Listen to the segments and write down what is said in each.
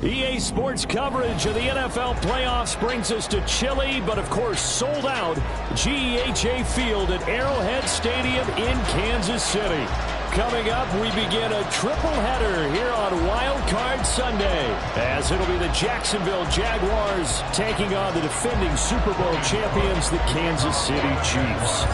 EA Sports coverage of the NFL playoffs brings us to chilly, but of course sold out GEHA Field at Arrowhead Stadium in Kansas City. Coming up, we begin a triple header here on Wild Card Sunday, as it'll be the Jacksonville Jaguars taking on the defending Super Bowl champions, the Kansas City Chiefs.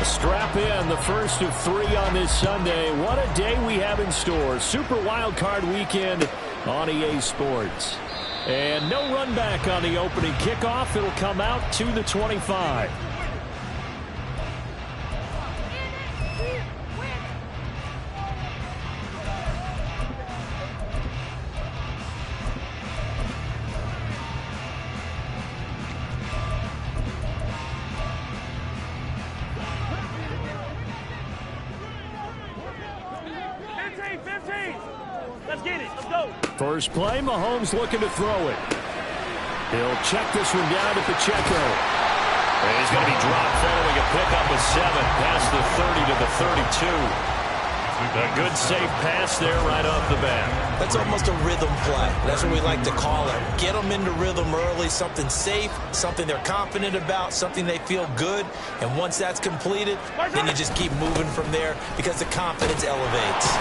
Strap in, the first of 3 on this Sunday. What a day we have in store. Super Wild Card Weekend on EA Sports. And no run back on the opening kickoff. It'll come out to the 25. First play, Mahomes looking to throw it. He'll check this one down to Pacheco. And he's going to be dropped following a pickup of 7 past the 30 to the 32. A good safe pass there right off the bat. That's almost a rhythm play. That's what we like to call it. Get them into rhythm early, something safe, something they're confident about, something they feel good. And once that's completed, then you just keep moving from there because the confidence elevates.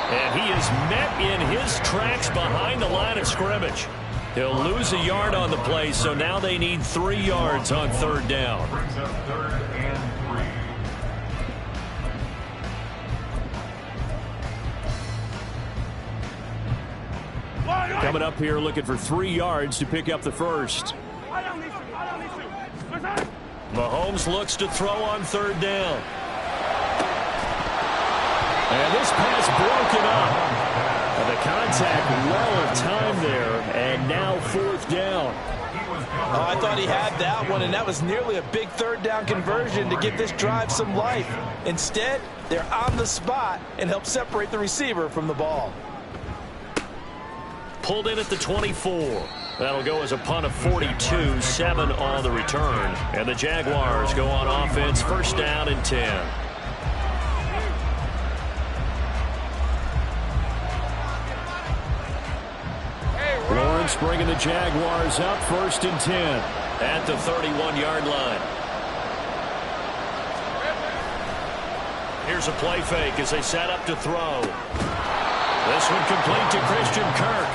And he is met in his tracks behind the line of scrimmage. He'll lose a yard on the play, so now they need 3 yards on 3rd down. Coming up here looking for 3 yards to pick up the first. Mahomes looks to throw on 3rd down. And this pass broken up. And the contact well timed there. And now 4th down. Oh, I thought he had that one, and that was nearly a big 3rd down conversion to give this drive some life. Instead, they're on the spot and help separate the receiver from the ball. Pulled in at the 24. That'll go as a punt of 42, 7 on the return. And the Jaguars go on offense, 1st down and 10. Lawrence bringing the Jaguars up, 1st and 10 at the 31-yard line. Here's a play fake as they set up to throw. This one complete to Christian Kirk.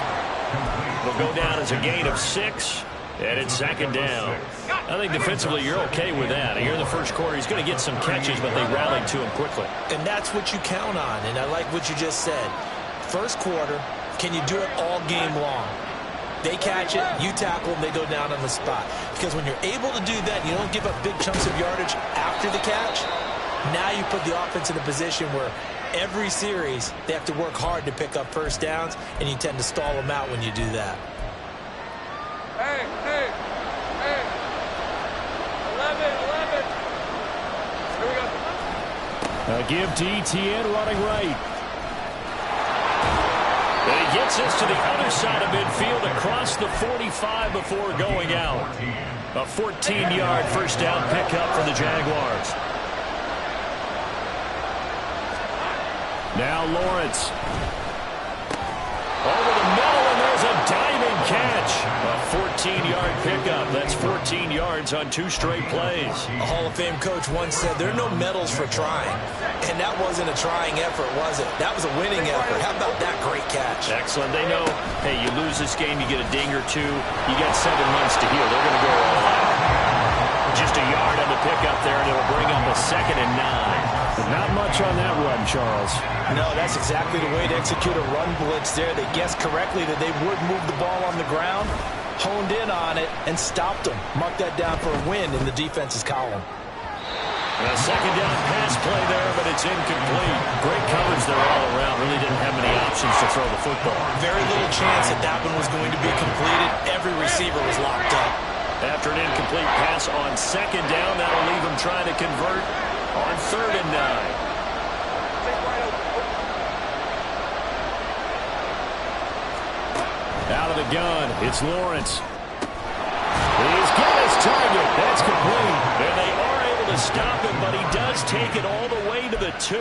It'll go down as a gain of 6, and it's 2nd down. I think defensively you're okay with that. Here in the first quarter, he's going to get some catches, but they rallied to him quickly. And that's what you count on, and I like what you just said. First quarter, can you do it all game long? They catch it, you tackle them, they go down on the spot. Because when you're able to do that, you don't give up big chunks of yardage after the catch. Now you put the offense in a position where every series they have to work hard to pick up 1st downs, and you tend to stall them out when you do that. Hey, 11. Here we go. A give to Etienne running right. And he gets us to the other side of midfield across the 45 before going out. A 14-yard 1st down pickup for the Jaguars. Now Lawrence. Over the middle, and there's a diving catch. A 14-yard pickup. That's 14 yards on 2 straight plays. A Hall of Fame coach once said there are no medals for trying. And that wasn't a trying effort, was it? That was a winning effort. How about that great catch? Excellent. They know, hey, you lose this game, you get a ding or 2. You got 7 months to heal. They're going to go all out. Just a yard on the pickup there, and it'll bring up a 2nd and 9. Not much on that run, Charles. No, that's exactly the way to execute a run blitz there. They guessed correctly that they would move the ball on the ground, honed in on it, and stopped them. Mark that down for a win in the defense's column. A 2nd down pass play there, but it's incomplete. Great coverage there all around. Really didn't have many options to throw the football. Very little chance that that one was going to be completed. Every receiver was locked up. After an incomplete pass on 2nd down, that'll leave them trying to convert on 3rd and 9. Out of the gun, it's Lawrence. He's got his target. That's complete. And they are able to stop him, but he does take it all the way to the 2.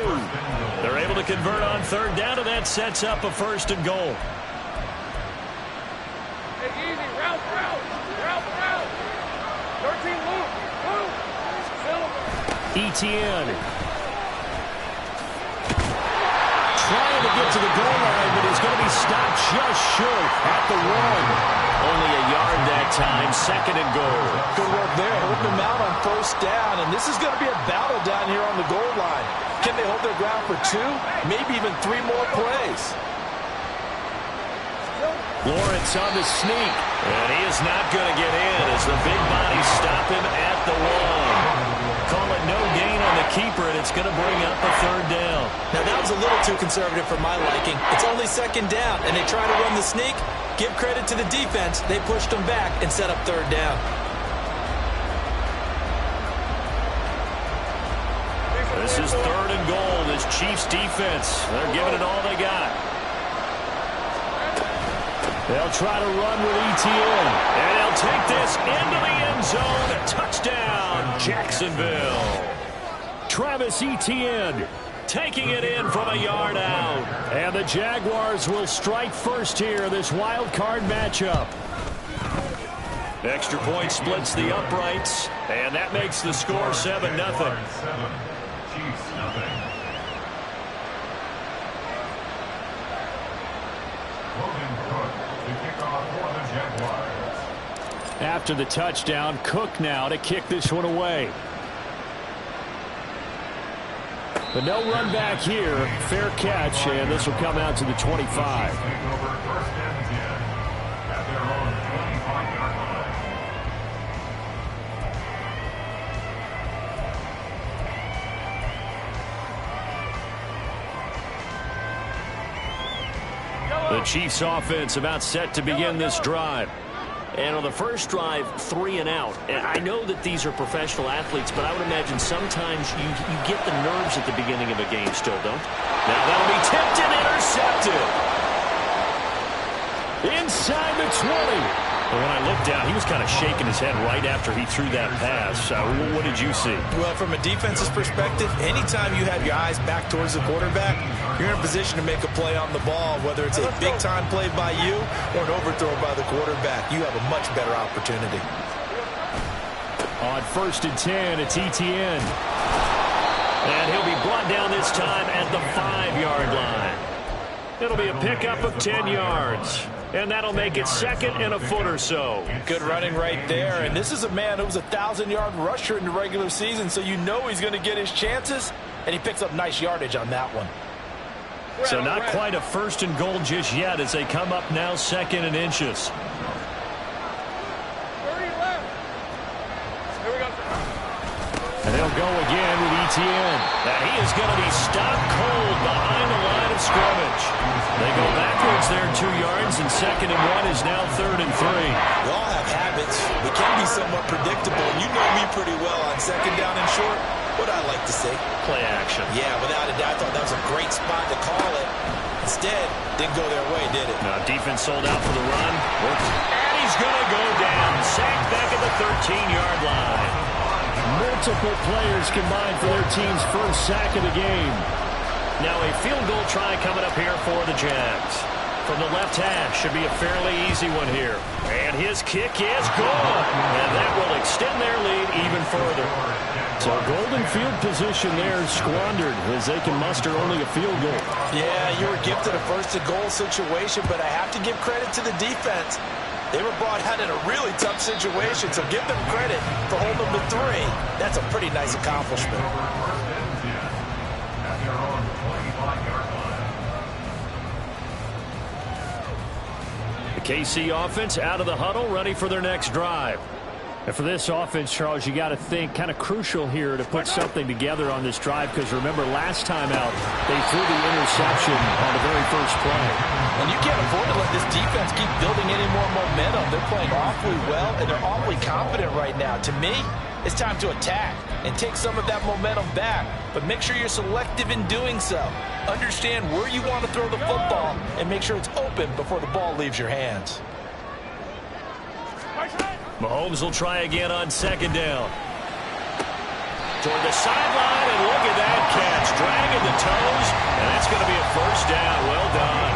They're able to convert on 3rd down, and that sets up a 1st and goal. easy. Route. 13, move. ETN. Trying to get to the goal line, but he's going to be stopped just short at the 1. Only a yard that time, 2nd and goal. Good work there, holding them out on 1st down, and this is going to be a battle down here on the goal line. Can they hold their ground for 2, maybe even 3 more plays? Lawrence on the sneak, and he is not going to get in as the big bodies stop him at the 1. Call it no gain on the keeper, and it's going to bring up a 3rd down. Now, that was a little too conservative for my liking. It's only 2nd down, and they try to run the sneak. Give credit to the defense. They pushed them back and set up 3rd down. This is 3rd and goal. This Chiefs defense, they're giving it all they got. They'll try to run with ETN, and they'll take this into the end zone. A touchdown, Jacksonville. Travis Etienne taking it in from a yard out. And the Jaguars will strike first here, this wild card matchup. Extra point splits the uprights, and that makes the score 7-0. After the touchdown, Cook now to kick this one away. But no run back here. Fair catch, and this will come out to the 25. The Chiefs offense about set to begin this drive. And on the first drive, 3 and out. And I know that these are professional athletes, but I would imagine sometimes you get the nerves at the beginning of a game still, don't? Now that'll be tipped and intercepted. Inside the 20. And when I looked down, he was kind of shaking his head right after he threw that pass. What did you see? Well, from a defense's perspective, anytime you have your eyes back towards the quarterback, you're in a position to make a play on the ball, whether it's a big-time play by you or an overthrow by the quarterback. You have a much better opportunity. On 1st and 10, it's ETN. And he'll be brought down this time at the 5-yard line. It'll be a pickup of 10 yards. And that'll make it 2nd and a foot or so. Good running right there. And this is a man who was a 1,000-yard rusher in the regular season, so you know he's going to get his chances. And he picks up nice yardage on that one. So not quite a 1st and goal just yet as they come up now 2nd and inches. 30 left. Here we go. And they'll go again with ETN. Now he is going to be stopped cold behind the line of scrimmage. They go backwards there 2 yards, and 2nd and 1 is now 3rd and 3. We all have habits. We can be somewhat predictable. You know me pretty well on 2nd down and short. What I like to say? Play action. Yeah, without a doubt. I thought that was a great spot to call it. Instead, didn't go their way, did it? Now defense sold out for the run. And he's going to go down. Sacked back at the 13-yard line. Multiple players combined for their team's first sack of the game. Now a field goal try coming up here for the Jags. From the left hash, should be a fairly easy one here. And his kick is good. And that will extend their lead even further. So golden field position there squandered as they can muster only a field goal. Yeah, you were gifted a 1st and goal situation, but I have to give credit to the defense. They were brought out in a really tough situation, so give them credit for holding them to 3. That's a pretty nice accomplishment. The KC offense out of the huddle, ready for their next drive. And for this offense, Charles, you got to think kind of crucial here to put something together on this drive, because remember last time out they threw the interception on the very first play. And you can't afford to let this defense keep building any more momentum. They're playing awfully well, and they're awfully confident right now. To me, it's time to attack and take some of that momentum back, but make sure you're selective in doing so. Understand where you want to throw the football and make sure it's open before the ball leaves your hands. Mahomes will try again on 2nd down. Toward the sideline, and look at that catch. Dragging the toes, and that's going to be a 1st down. Well done.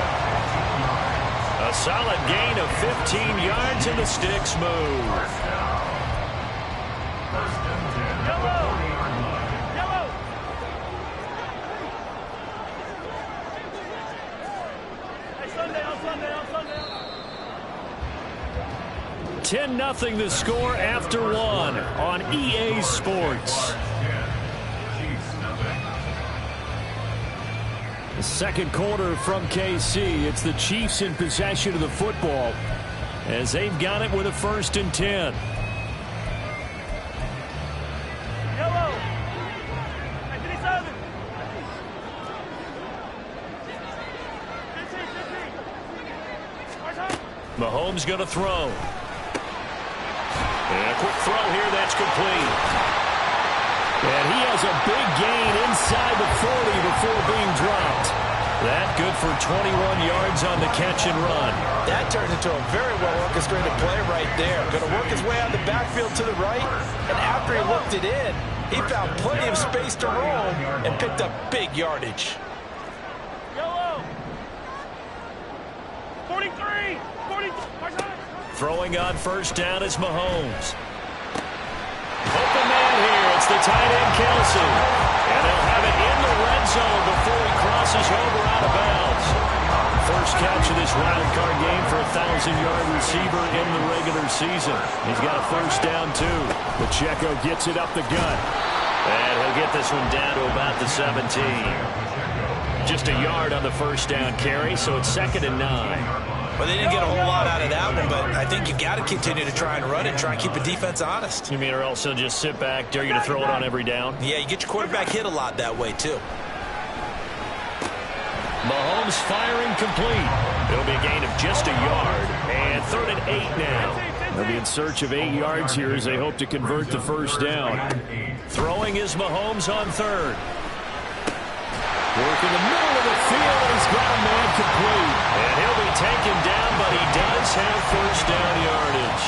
A A solid gain of 15 yards and the sticks move. Yellow! 10-0 the score after one on EA Sports. The second quarter from KC. It's the Chiefs in possession of the football as they've got it with a 1st and 10. Yellow! Mahomes going to throw. And a quick throw here, that's complete. And he has a big gain inside the 40 before being dropped. That good for 21 yards on the catch and run. That turned into a very well-orchestrated play right there. Going to work his way out the backfield to the right, and after he looked it in, he found plenty of space to roam and picked up big yardage. Yellow! 43! Throwing on 1st down is Mahomes. Open man here. It's the tight end, Kelsey. And they'll have it in the red zone before he crosses over out of bounds. First catch of this wild card game for a 1,000-yard receiver in the regular season. He's got a 1st down, too. Pacheco gets it up the gut. And he'll get this one down to about the 17. Just a yard on the 1st down carry, so it's 2nd and 9. Well, they didn't get a whole lot out of that one, but I think you got to continue to try and run it, try and keep the defense honest. You mean or else they'll just sit back, dare you to throw it on every down? Yeah, you get your quarterback hit a lot that way, too. Mahomes firing complete. It'll be a gain of just a yard, and 3rd and 8 now. They'll be in search of 8 yards here as they hope to convert the 1st down. Throwing is Mahomes on 3rd. Work in the middle of the field, and he's got a man complete. And he'll be taken down, but he does have 1st down yardage.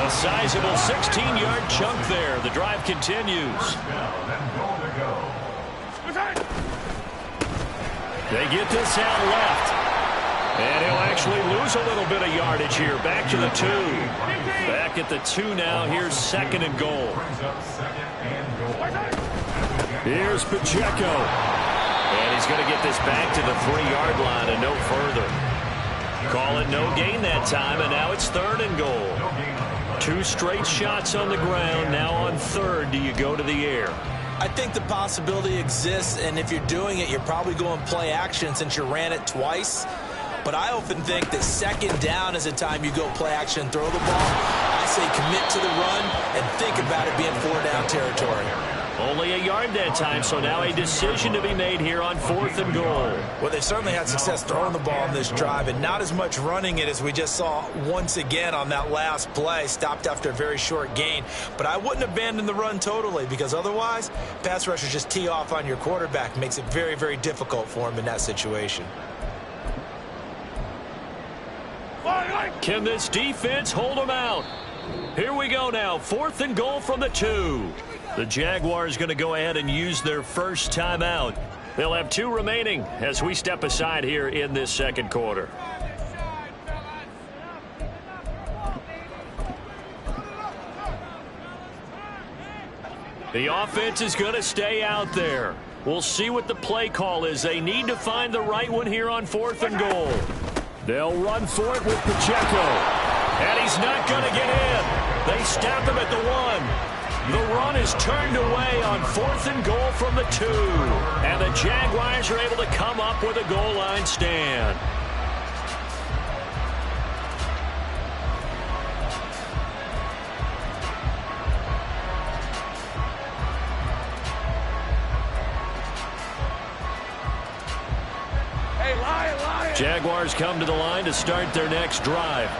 A sizable 16-yard chunk there. The drive continues. They get this out left. And he'll actually lose a little bit of yardage here. Back to the 2. Back at the 2 now. Here's 2nd and goal. Here's Pacheco. And he's going to get this back to the 3-yard line and no further. Call it no gain that time, and now it's 3rd and goal. 2 straight shots on the ground. Now on 3rd, do you go to the air? I think the possibility exists, and if you're doing it, you're probably going play action since you ran it twice. But I often think that 2nd down is a time you go play action and throw the ball. I say commit to the run and think about it being 4-down territory. Only a yard that time, so now a decision to be made here on 4th and goal. Well, they certainly had success throwing the ball on this drive, and not as much running it as we just saw once again on that last play. Stopped after a very short gain. But I wouldn't abandon the run totally, because otherwise, pass rushers just tee off on your quarterback. Makes it very, very difficult for him in that situation. Can this defense hold them out? Here we go now. 4th and goal from the 2. The Jaguars going to go ahead and use their first timeout. They'll have 2 remaining as we step aside here in this 2nd quarter. The offense is going to stay out there. We'll see what the play call is. They need to find the right one here on 4th and goal. They'll run for it with Pacheco. And he's not going to get in. They stop him at the 1. The run is turned away on 4th and goal from the 2. And the Jaguars are able to come up with a goal line stand. Jaguars come to the line to start their next drive.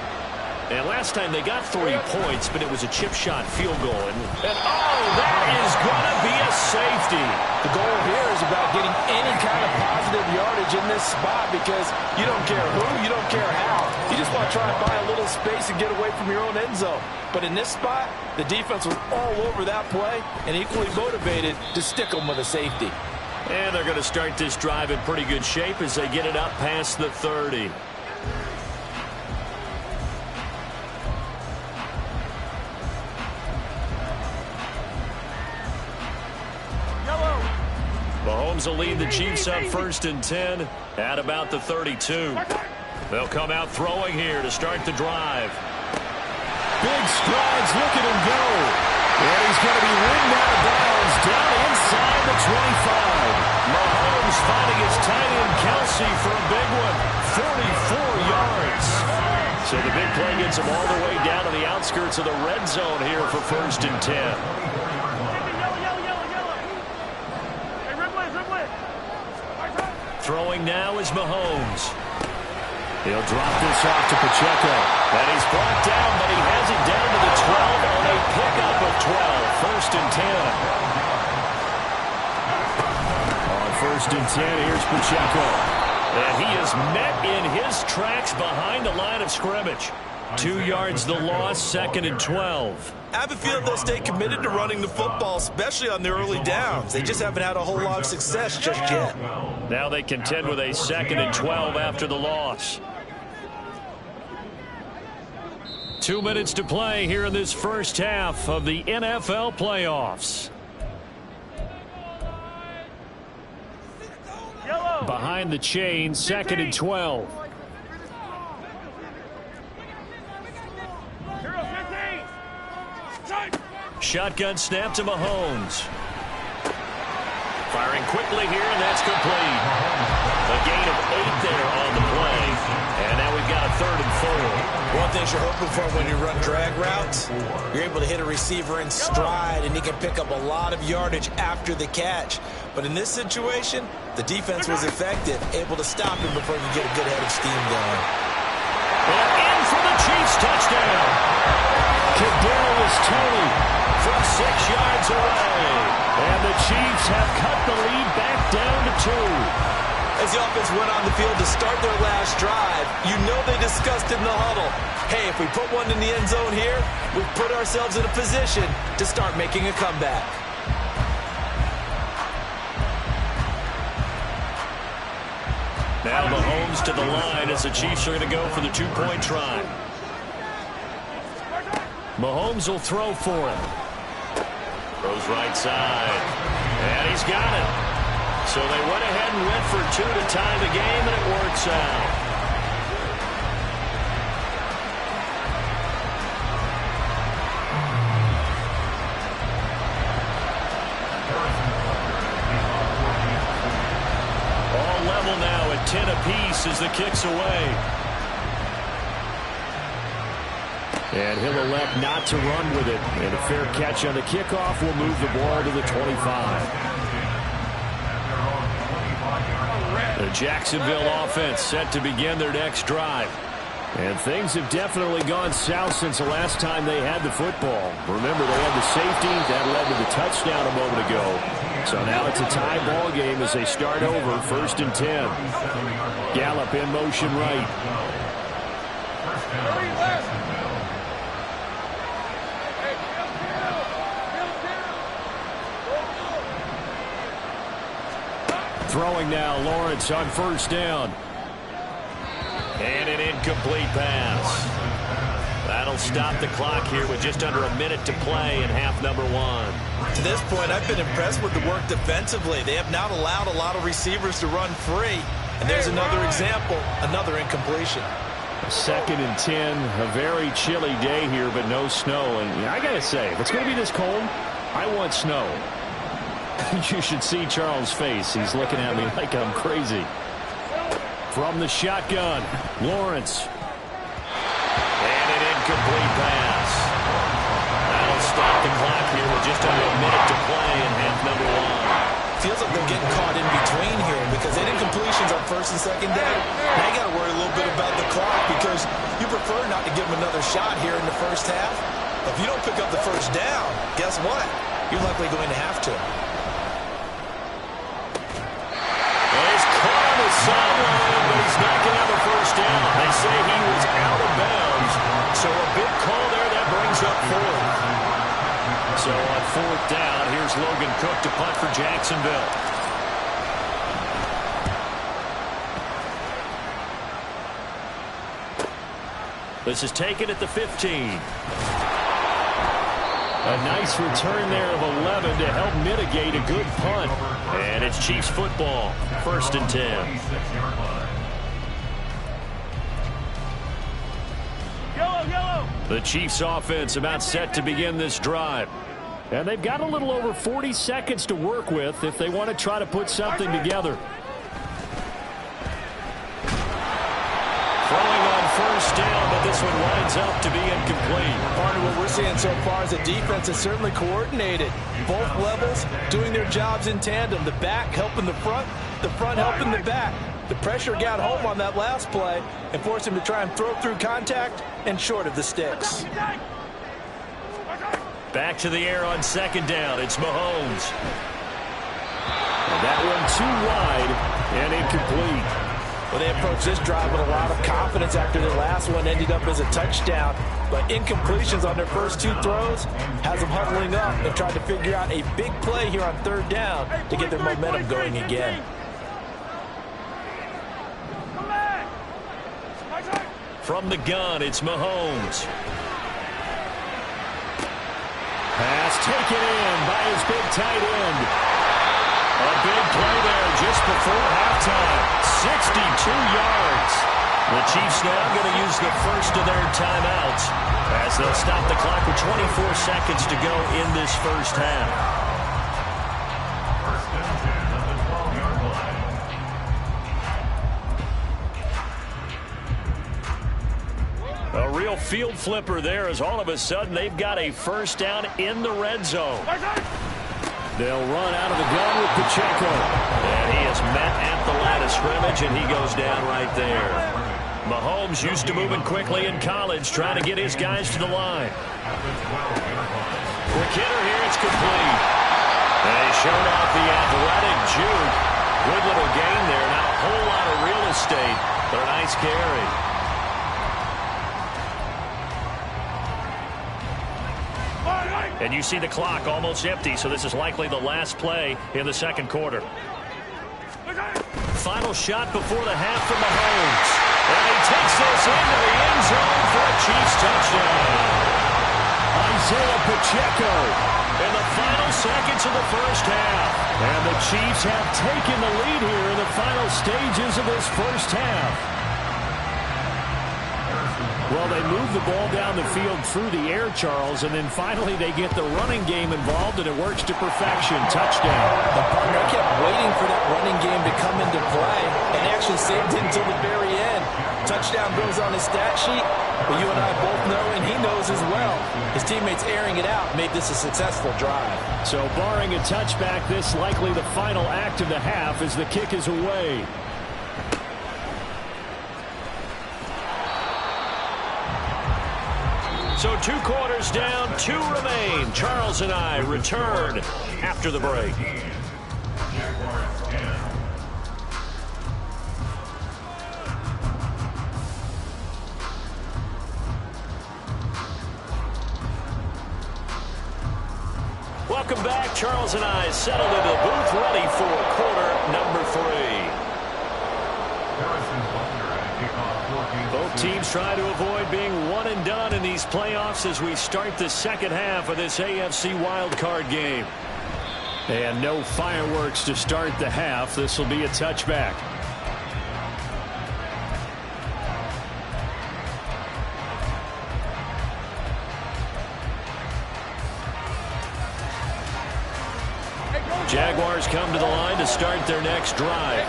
And last time they got 3 points, but it was a chip shot field goal. And oh, that is going to be a safety. The goal here is about getting any kind of positive yardage in this spot because you don't care who, you don't care how. You just want to try and buy a little space and get away from your own end zone. But in this spot, the defense was all over that play and equally motivated to stick them with a safety. And they're going to start this drive in pretty good shape as they get it up past the 30. Mahomes will lead the Chiefs up 1st and 10 at about the 32. They'll come out throwing here to start the drive. Big strides, look at him go. And he's going to be ridden out of bounds down inside the 25. Mahomes finding his tight end Kelsey for a big one. 44 yards. So the big play gets him all the way down to the outskirts of the red zone here for 1st and 10. Throwing now is Mahomes. He'll drop this off to Pacheco. And he's brought down, but he has it down to the 12 on a pickup of 12. 1st and 10. On 1st and 10, here's Pacheco. And he is met in his tracks behind the line of scrimmage. 2 yards the loss, 2nd and 12. I have a feeling they'll stay committed to running the football, especially on the early downs. They just haven't had a whole lot of success just yet. Now they contend with a 2nd and 12 after the loss. 2 minutes to play here in this first half of the NFL playoffs. Behind the chain, 2nd and 12. Shotgun snap to Mahomes. Firing quickly here, and that's complete. A gain of 8 there on the play. And now we've got a 3rd and 4. One thing you're hoping for when you run drag routes, you're able to hit a receiver in stride, and he can pick up a lot of yardage after the catch. But in this situation, the defense was effective, able to stop him before he could get a good head of steam going. And in for the Chiefs touchdown. Kadarius Toney from 6 yards away. And the Chiefs have cut the lead back down to 2. As the offense went on the field to start their last drive, you know they discussed in the huddle, hey, if we put one in the end zone here, we've put ourselves in a position to start making a comeback. Now Mahomes to the line as the Chiefs are going to go for the 2-point try. Mahomes will throw for it. Throws right side. And he's got it. So they went ahead and went for 2 to tie the game, and it works out. All level now at 10 apiece as the kick's away. And he'll elect not to run with it. And a fair catch on the kickoff will move the ball to the 25. The Jacksonville offense set to begin their next drive. And things have definitely gone south since the last time they had the football. Remember, they had the safety. That led to the touchdown a moment ago. So now it's a tie ball game as they start over, 1st and 10. Gallup in motion right. Throwing now, Lawrence on 1st down. And an incomplete pass. That'll stop the clock here with just under a minute to play in half number 1. To this point, I've been impressed with the work defensively. They have not allowed a lot of receivers to run free. And there's another example, another incompletion. 2nd and 10, a very chilly day here, but no snow. And I got to say, if it's going to be this cold, I want snow. You should see Charles' face. He's looking at me like I'm crazy. From the shotgun, Lawrence. And an incomplete pass. That'll stop the clock here with just under a minute to play in half number 1. Feels like they're getting caught in between here because they did incompletions on 1st and 2nd down. Now you got to worry a little bit about the clock because you prefer not to give them another shot here in the first half. But if you don't pick up the 1st down, guess what? You're likely going to have to. Sideline, but he's not going to have a 1st down. They say he was out of bounds. So a big call there. That brings up 4th. So on 4th down, here's Logan Cook to punt for Jacksonville. This is taken at the 15. A nice return there of 11 to help mitigate a good punt. And it's Chiefs football, 1st and 10. Yellow. The Chiefs offense about set to begin this drive. And they've got a little over 40 seconds to work with if they want to try to put something together. Throwing on 1st down, but this one winds up to be incomplete. Part of what we're seeing so far is the defense is certainly coordinated. Both levels doing their jobs in tandem. The back helping the front helping the back. The pressure got home on that last play and forced him to try and throw through contact and short of the sticks. Back to the air on 2nd down. It's Mahomes. And that one too wide and incomplete. Well, they approached this drive with a lot of confidence after their last one ended up as a touchdown. But incompletions on their first 2 throws has them huddling up and trying to figure out a big play here on 3rd down to get their momentum going again. From the gun, it's Mahomes. Pass taken in by his big tight end. A big play there just before halftime. 62 yards. The Chiefs now going to use the first of their timeouts as they'll stop the clock with 24 seconds to go in this first half. A real field flipper there as all of a sudden they've got a 1st down in the red zone. They'll run out of the gun with Pacheco. And he is met at the line of scrimmage, and he goes down right there. Mahomes used to moving quickly in college, trying to get his guys to the line. Quick hitter here, it's complete. And he showed off the athletic juke. Good little gain there. Not a whole lot of real estate, but a nice carry. And you see the clock almost empty, so this is likely the last play in the 2nd quarter. Final shot before the half from Mahomes. And he takes this into the end zone for a Chiefs touchdown. Isaiah Pacheco in the final seconds of the first half. And the Chiefs have taken the lead here in the final stages of this first half. Well, they move the ball down the field through the air, Charles, and then finally they get the running game involved, and it works to perfection. Touchdown. The partner kept waiting for that running game to come into play and actually saved it until the very end. Touchdown goes on his stat sheet, but you and I both know, and he knows as well, his teammates airing it out made this a successful drive. So barring a touchback, this likely the final act of the half as the kick is away. So 2 quarters down, 2 remain. Charles and I return after the break. Welcome back. Charles and I settled into the booth, ready for quarter number 3. Both teams try to avoid being one and done in these playoffs as we start the 2nd half of this AFC wildcard game. And no fireworks to start the half. This will be a touchback. Jaguars come to the line to start their next drive.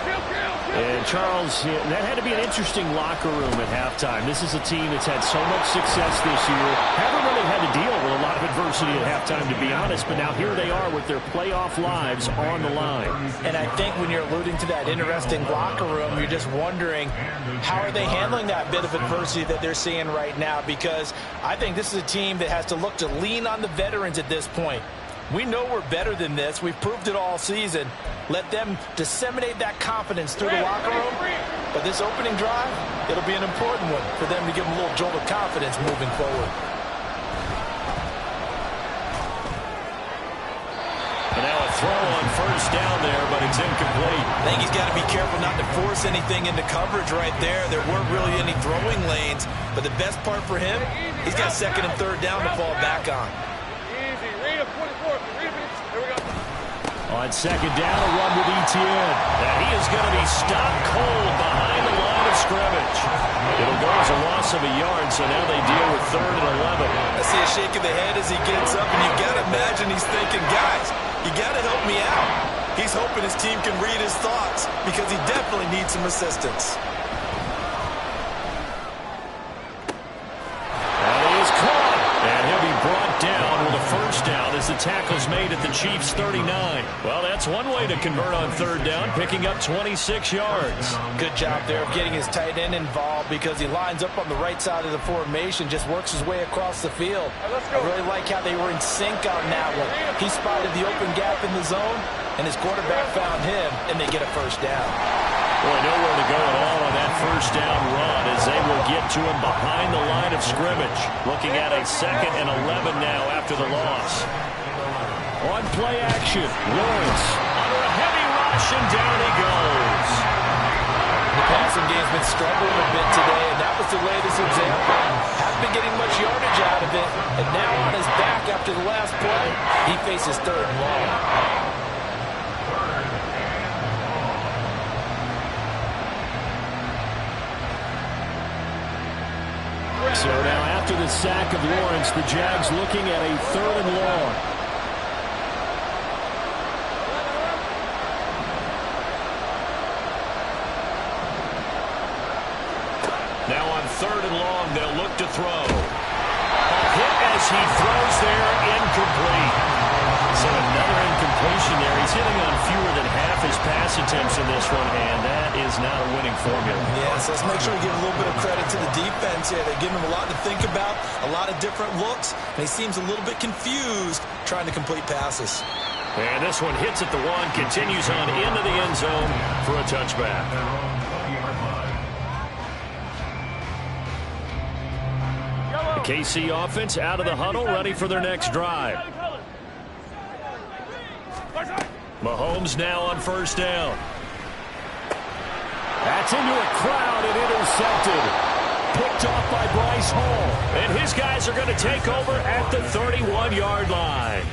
And, Charles, that had to be an interesting locker room at halftime. This is a team that's had so much success this year. Haven't really had to deal with a lot of adversity at halftime, to be honest. But now here they are with their playoff lives on the line. And I think when you're alluding to that interesting locker room, you're just wondering how are they handling that bit of adversity that they're seeing right now? Because I think this is a team that has to look to lean on the veterans at this point. We know we're better than this. We've proved it all season. Let them disseminate that confidence through the locker room. But this opening drive, it'll be an important one for them to give them a little jolt of confidence moving forward. And now a throw on 1st down there, but it's incomplete. I think he's got to be careful not to force anything into coverage right there. There weren't really any throwing lanes. But the best part for him, he's got 2nd and 3rd down to fall back on. Easy. On second down, a run with Etienne. And he is going to be stopped cold behind the line of scrimmage. It'll go as a loss of a yard, so now they deal with 3rd and 11. I see a shake of the head as he gets up, and you got to imagine he's thinking, guys, you got to help me out. He's hoping his team can read his thoughts because he definitely needs some assistance. Brought down with a first down as the tackle's made at the Chiefs' 39. Well, that's one way to convert on 3rd down, picking up 26 yards. Good job there of getting his tight end involved because he lines up on the right side of the formation, just works his way across the field. I really like how they were in sync on that one. He spotted the open gap in the zone, and his quarterback found him, and they get a first down. Boy, nowhere to go at all on that first down run as they will get to him behind the line of scrimmage. Looking at a 2nd and 11 now after the loss. On play action, Lawrence under a heavy rush, and down he goes. The passing game's been struggling a bit today, and that was the latest example. Haven't been getting much yardage out of it, and now on his back after the last play, he faces 3rd and long. So now after the sack of Lawrence, the Jags looking at a 3rd and long. Now on 3rd and long, they'll look to throw. A hit as he throws there, incomplete. So another incompletion there. He's hitting on fewer than half his pass attempts in this one, and that is not a winning formula. Yes, let's make sure we give a little bit of credit to the defense here. They're giving him a lot to think about, a lot of different looks, and he seems a little bit confused trying to complete passes. And this one hits at the 1, continues on into the end zone for a touchback. The KC offense out of the huddle, ready for their next drive. Mahomes now on 1st down. That's into a crowd and intercepted. Picked off by Bryce Hall. And his guys are going to take over at the 31-yard line.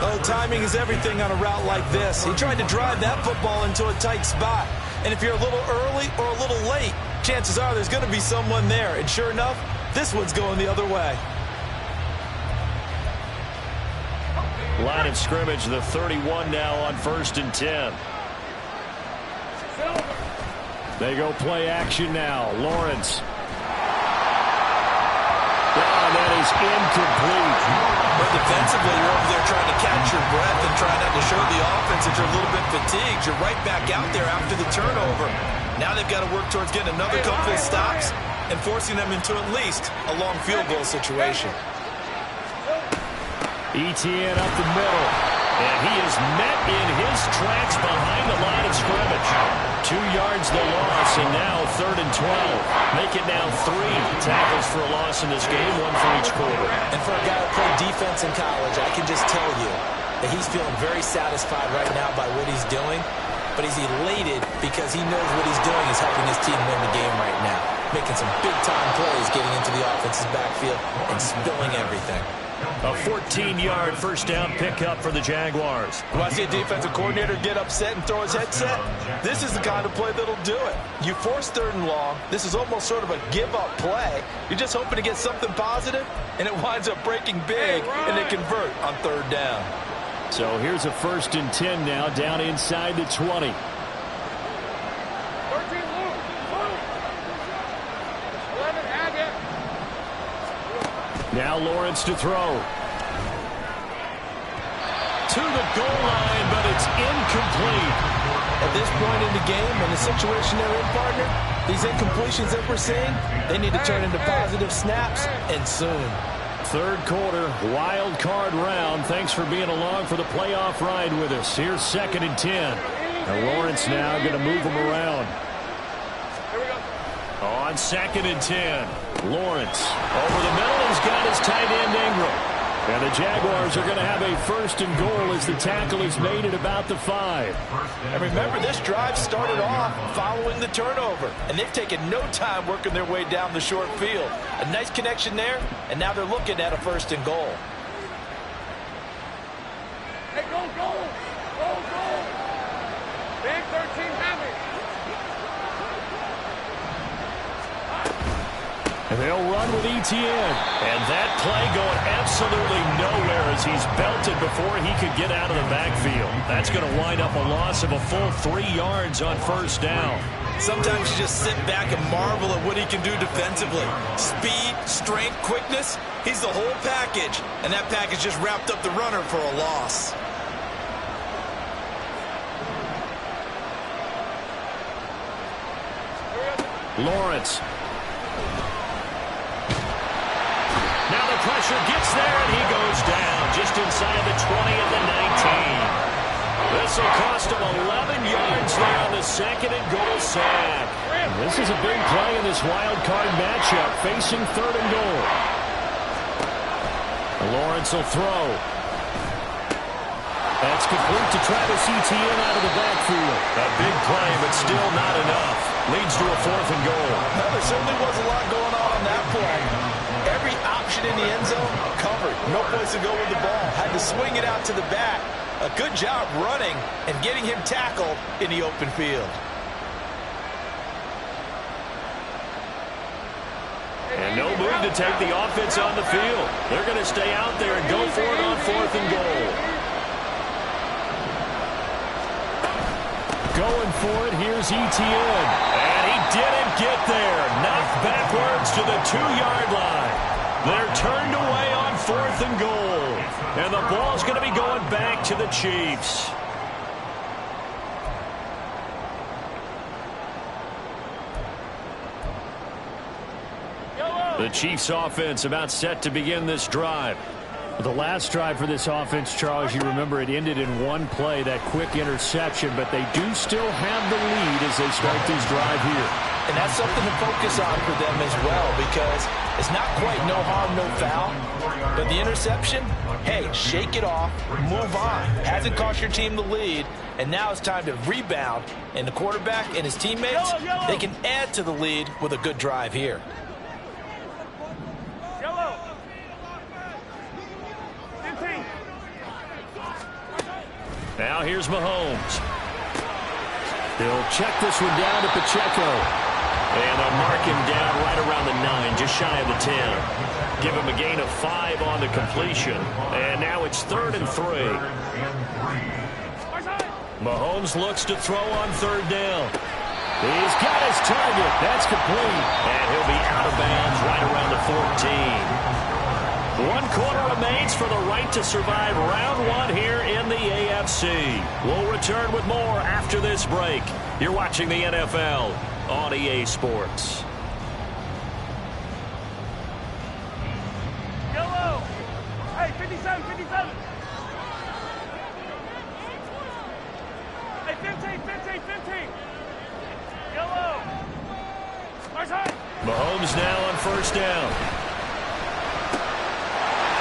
Oh, timing is everything on a route like this. He tried to drive that football into a tight spot. And if you're a little early or a little late, chances are there's going to be someone there. And sure enough, this one's going the other way. Line of scrimmage, the 31 now on 1st and 10. They go play action now. Lawrence. That is incomplete. But defensively, you're over there trying to catch your breath and trying not to show the offense that you're a little bit fatigued. You're right back out there after the turnover. Now they've got to work towards getting another couple of stops and forcing them into at least a long field goal situation. Etienne up the middle. And he is met in his tracks behind the line of scrimmage. 2 yards the loss, and now 3rd and 12. Make it now 3 tackles for a loss in this game, 1 for each quarter. And for a guy who played defense in college, I can just tell you that he's feeling very satisfied right now by what he's doing. But he's elated because he knows what he's doing is helping his team win the game right now. Making some big-time plays, getting into the offense's backfield and spilling everything. A 14-yard first down pickup for the Jaguars. When I see a defensive coordinator get upset and throw his headset, this is the kind of play that'll do it. You force 3rd and long. This is almost sort of a give-up play. You're just hoping to get something positive, and it winds up breaking big, and they convert on 3rd down. So here's a 1st and 10 now, down inside the 20. Now Lawrence to throw. To the goal line, but it's incomplete. At this point in the game, in the situation they're in, partner, these incompletions that we're seeing, they need to turn into positive snaps, and soon. 3rd quarter, wild card round. Thanks for being along for the playoff ride with us. Here's 2nd and 10. And Lawrence now going to move him around. On 2nd and 10, Lawrence over the middle. He's got his tight end Ingram. And the Jaguars are going to have a 1st and goal as the tackle is made at about the 5. And remember, this drive started off following the turnover. And they've taken no time working their way down the short field. A nice connection there, and now they're looking at a 1st and goal. Hey, go, go! Go, go! And they'll run with ETN. And that play going absolutely nowhere as he's belted before he could get out of the backfield. That's going to wind up a loss of a full 3 yards on first down. Sometimes you just sit back and marvel at what he can do defensively. Speed, strength, quickness. He's the whole package. And that package just wrapped up the runner for a loss. Lawrence. Now the pressure gets there, and he goes down just inside the 20 of the 19. This will cost him 11 yards there on the 2nd and goal sack. This is a big play in this wild card matchup, facing 3rd and goal. Lawrence will throw. That's complete to Travis Etienne out of the backfield. A big play, but still not enough. Leads to a 4th and goal. Well, there certainly was a lot going on that play. Every option in the end zone covered. No place to go with the ball. Had to swing it out to the back. A good job running and getting him tackled in the open field. And no move to take the offense on the field. They're going to stay out there and go for it on 4th and goal. Going for it, here's Etienne. And he didn't get there. Knocked backwards to the 2-yard line. They're turned away on 4th and goal. And the ball's going to be going back to the Chiefs. The Chiefs offense about set to begin this drive. The last drive for this offense, Charles, you remember it ended in one play, that quick interception, but they do still have the lead as they start this drive here. And that's something to focus on for them as well, because it's not quite no harm, no foul. But the interception, hey, shake it off, move on. Hasn't cost your team the lead, and now it's time to rebound. And the quarterback and his teammates, they can add to the lead with a good drive here. Now here's Mahomes. He'll check this one down to Pacheco. And they'll mark him down right around the 9, just shy of the 10. Give him a gain of 5 on the completion. And now it's 3rd and 3. Mahomes looks to throw on 3rd down. He's got his target. That's complete. And he'll be out of bounds right around the 14. 1 quarter remains for the right to survive round 1 here in the AFC. We'll return with more after this break. You're watching the NFL on EA Sports. Yellow! Hey, 57, 57! Hey, 15, 15, 15! Yellow! Mahomes now on 1st down.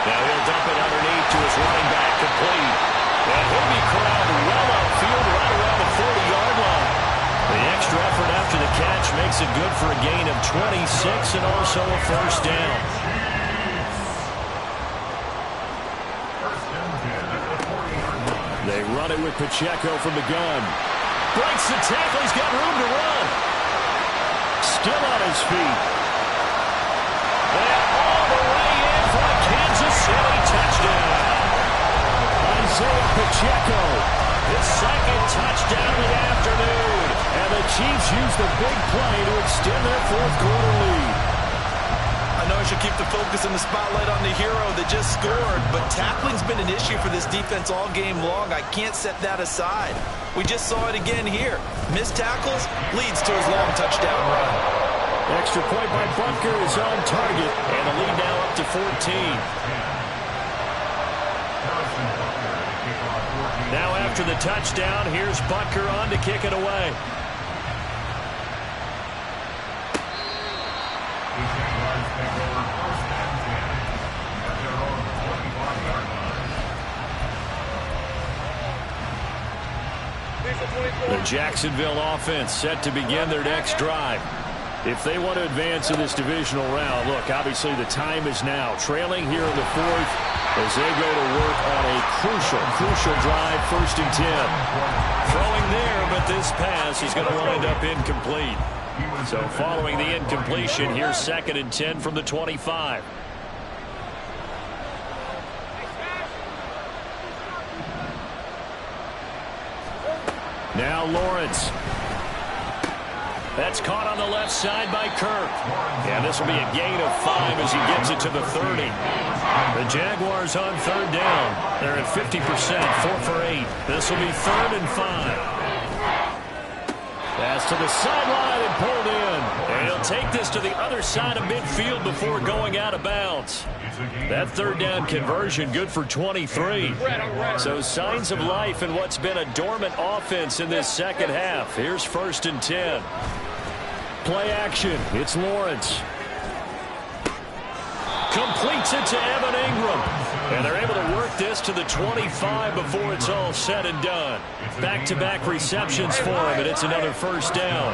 Now he'll dump it underneath to his running back, complete. And he'll be corralled well upfield right around the 40-yard line. The extra effort after the catch makes it good for a gain of 26 and also a 1st down. They run it with Pacheco from the gun. Breaks the tackle. He's got room to run. Still on his feet. And all the way in for a Kansas City touchdown. Isaiah Pacheco, his 2nd touchdown of the afternoon. And the Chiefs use the big play to extend their 4th quarter lead. I know I should keep the focus and the spotlight on the hero that just scored, but tackling's been an issue for this defense all game long. I can't set that aside. We just saw it again here. Missed tackles leads to his long touchdown run. Extra point by Butker is on target, and the lead now up to 14. Now after the touchdown, here's Butker on to kick it away. The Jacksonville offense set to begin their next drive. If they want to advance in this divisional round, look, obviously the time is now. Trailing here in the 4th, as they go to work on a crucial drive, 1st and 10. Throwing there, but this pass is going to wind up incomplete. So following the incompletion, here's 2nd and 10 from the 25. Now Lawrence. That's caught on the left side by Kirk. And this will be a gain of 5 as he gets it to the 30. The Jaguars on 3rd down. They're at 50%, 4 for 8. This will be 3rd and 5. Pass to the sideline and pulled in. And he'll take this to the other side of midfield before going out of bounds. That 3rd down conversion good for 23. So signs of life in what's been a dormant offense in this second half. Here's 1st and 10. Play action. It's Lawrence. Completes it to Evan Ingram. And they're able to work this to the 25 before it's all said and done. Back-to-back receptions for him, and it's another 1st down.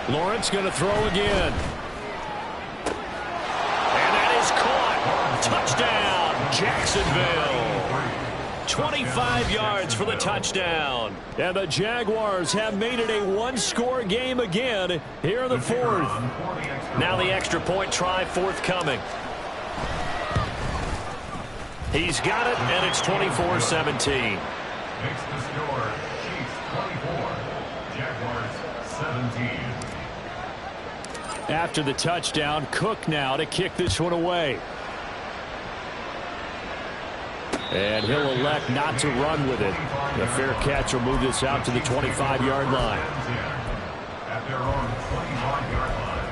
Lawrence going to throw again. And that is caught. Touchdown, Jacksonville. 25 yards for the touchdown. And the Jaguars have made it a one-score game again here in the 4th. Now the extra point try forthcoming. He's got it, and it's 24-17. Makes the score Chiefs 24, Jaguars 17. After the touchdown, Cook now to kick this one away. And he'll elect not to run with it. The fair catch will move this out to the 25-yard line. At their own 25-yard line.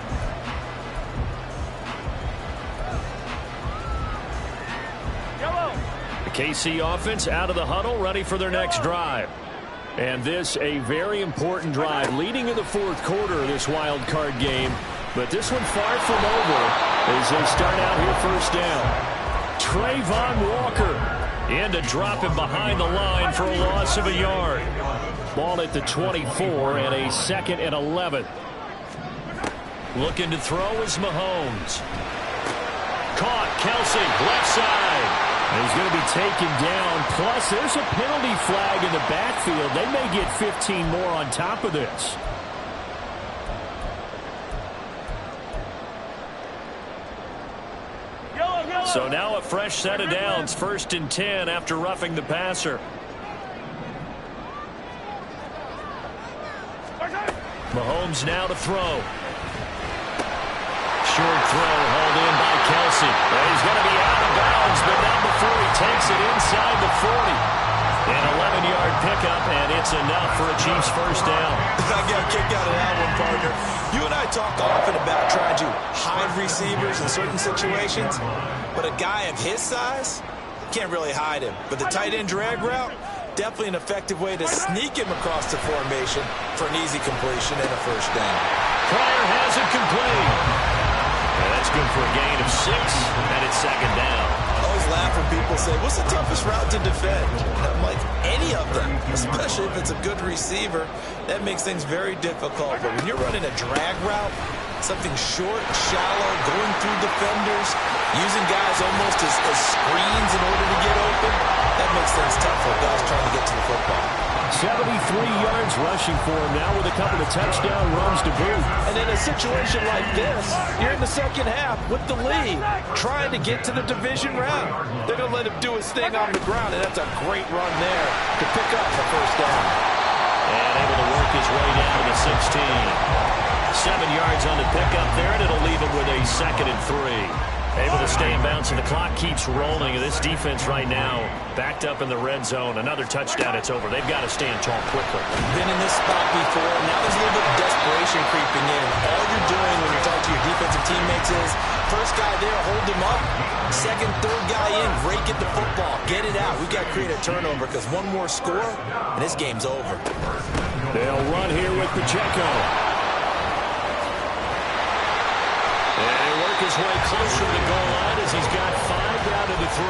The KC offense out of the huddle, ready for their next drive. And this a very important drive leading in the 4th quarter of this wild card game. But this one far from over as they start out here 1st down. Trayvon Walker in to drop him behind the line for a loss of a yard. Ball at the 24 and a 2nd and 11. Looking to throw is Mahomes. Caught, Kelsey, left side. He's going to be taken down. Plus, there's a penalty flag in the backfield. They may get 15 more on top of this. So now a fresh set of downs, 1st and 10 after roughing the passer. Mahomes now to throw. Short throw hauled in by Kelsey. And he's going to be out of bounds, but not before he takes it inside the 40. An 11-yard pickup, and it's enough for a Chiefs 1st down. I got a kick out of that one, partner. You and I talk often about trying to hide receivers in certain situations, but a guy of his size can't really hide him. But the tight end drag route, definitely an effective way to sneak him across the formation for an easy completion and a 1st down. Pryor has it complete. And that's good for a gain of 6, and it's 2nd down. I always laugh when people say, what's the toughest route to defend? And I'm like, any of them, especially if it's a good receiver. That makes things very difficult. But when you're running a drag route, something short, shallow, going through defenders, using guys almost as screens in order to get open, that makes things tough for guys trying to get to the football. 73 yards rushing for him now with a couple of touchdown runs to boot. And in a situation like this, you're in the second half with the lead, trying to get to the division round. They're going to let him do his thing on the ground, and that's a great run there to pick up the 1st down. And able to work his way down to the 16. 7 yards on the pickup there, and it'll leave him with a 2nd and 3. Able to stay in bounds, and the clock keeps rolling. This defense right now backed up in the red zone. Another touchdown, it's over. They've got to stand tall quickly. Been in this spot before. Now there's a little bit of desperation creeping in. All you're doing when you're talking to your defensive teammates is, first guy there, hold him up. Second, third guy in, rake at the football. Get it out. We've got to create a turnover because one more score, and this game's over. They'll run here with Pacheco. And he'll work his way closer to the goal line as he's got 5 down to the 3.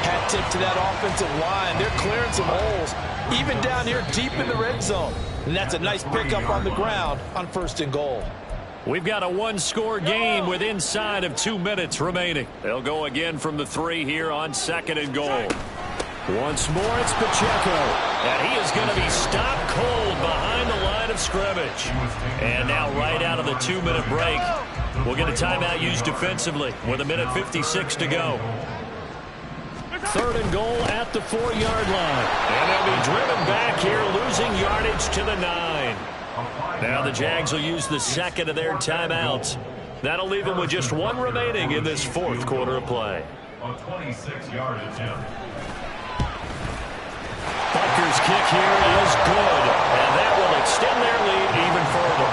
Hat tip to that offensive line. They're clearing some holes, even down here deep in the red zone. And that's a nice pickup on the ground on 1st and goal. We've got a one-score game with inside of 2 minutes remaining. They'll go again from the 3 here on 2nd and goal. Once more, it's Pacheco. And he is going to be stopped cold behind the line of scrimmage. And now right out of the 2-minute break, we'll get a timeout used defensively with 1:56 to go. 3rd and goal at the 4-yard line. And they'll be driven back here, losing yardage to the 9. Now the Jags will use the 2nd of their timeouts. That'll leave them with just 1 remaining in this 4th quarter of play. A 26-yard attempt. Butker's kick here is good, and that will extend their lead even further.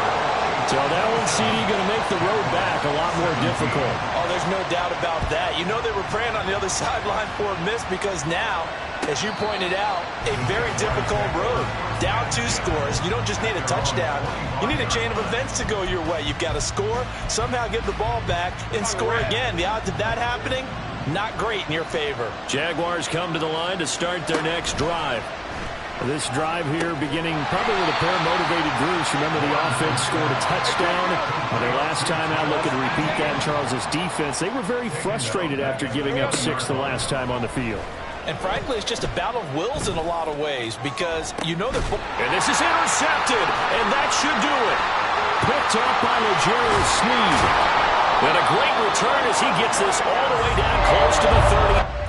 So that one, CD, going to make the road back a lot more difficult. Oh, there's no doubt about that. You know they were praying on the other sideline for a miss because now, as you pointed out, a very difficult road. Down 2 scores. You don't just need a touchdown. You need a chain of events to go your way. You've got to score, somehow get the ball back, and score again. The odds of that happening, not great in your favor. Jaguars come to the line to start their next drive. This drive here beginning probably with a pair of motivated groups. Remember, the offense scored a touchdown. Their last time out, looking to repeat that in Charles' defense. They were very frustrated after giving up 6 the last time on the field. And frankly, it's just a battle of wills in a lot of ways because you know they're... And this is intercepted, and that should do it. Picked up by L'Jarius Sneed. And a great return as he gets this all the way down close to the 30.